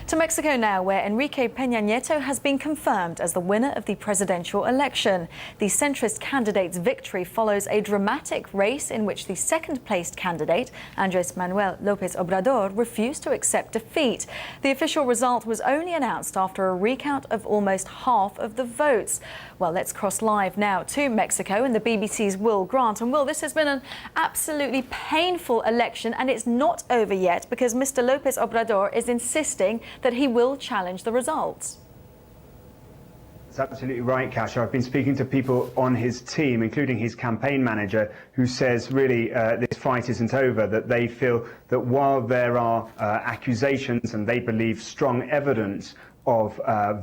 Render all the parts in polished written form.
To Mexico now, where Enrique Pena Nieto has been confirmed as the winner of the presidential election. The centrist candidate's victory follows a dramatic race in which the second-placed candidate, Manuel Lopez Obrador, refused to accept defeat. The official result was only announced after a recount of almost half of the votes. Well, let's cross live now to Mexico and the BBC's Will Grant. And Will, this has been an absolutely painful election, and it's not over yet because Mr. Lopez Obrador is insisting that he will challenge the results. That's absolutely right, Kasia. I've been speaking to people on his team, including his campaign manager, who says really this fight isn't over, that they feel that while there are accusations and they believe strong evidence of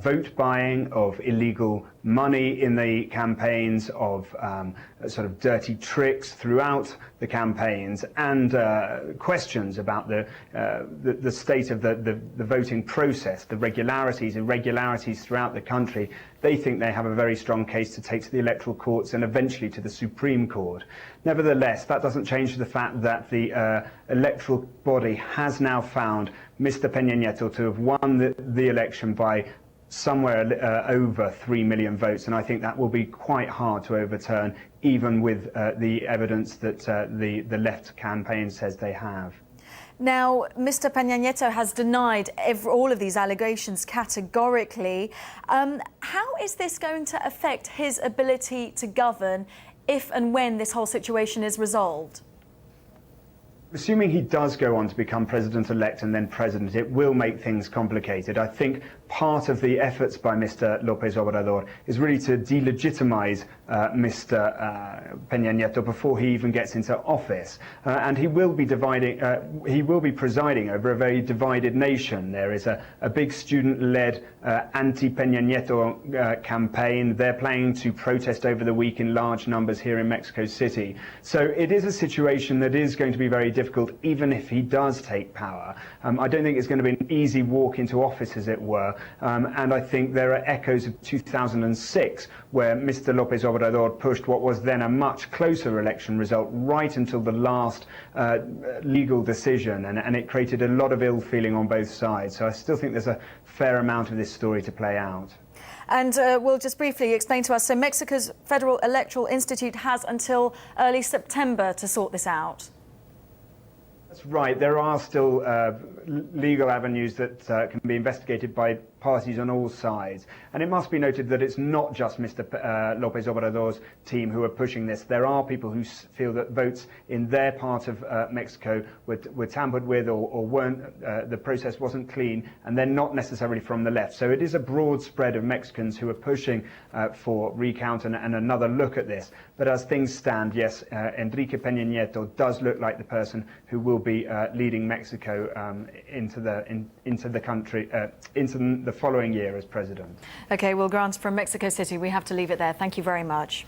vote buying, of illegal money in the campaigns, of sort of dirty tricks throughout the campaigns, and questions about the state of the voting process, the irregularities throughout the country. They think they have a very strong case to take to the electoral courts and eventually to the Supreme Court. Nevertheless, that doesn't change the fact that the electoral body has now found Mr. Pena Nieto to have won the election by somewhere over 3 million votes, and I think that will be quite hard to overturn, even with the evidence that the left campaign says they have. Now, Mr. Pena Nieto has denied all of these allegations categorically. How is this going to affect his ability to govern if and when this whole situation is resolved? Assuming he does go on to become president-elect and then president, it will make things complicated. I think part of the efforts by Mr. Lopez Obrador is really to delegitimize Mr. Pena Nieto before he even gets into office. And he will be presiding over a very divided nation. There is a big student-led anti-Pena Nieto campaign. They're planning to protest over the week in large numbers here in Mexico City. So it is a situation that is going to be very difficult, even if he does take power. I don't think it's going to be an easy walk into office, as it were. And I think there are echoes of 2006, where Mr. Lopez Obrador pushed what was then a much closer election result right until the last legal decision, and it created a lot of ill feeling on both sides. So I still think there's a fair amount of this story to play out. And we'll just briefly explain to us, so Mexico's Federal Electoral Institute has until early September to sort this out. That's right. There are still legal avenues that can be investigated by parties on all sides. And it must be noted that it's not just Mr. Lopez Obrador's team who are pushing this. There are people who feel that votes in their part of Mexico were tampered with or weren't, the process wasn't clean, and they're not necessarily from the left. So it is a broad spread of Mexicans who are pushing for recount and another look at this. But as things stand, yes, Enrique Pena Nieto does look like the person who will be leading Mexico into the country, into the following year as president. Okay, Will Grant from Mexico City. We have to leave it there. Thank you very much.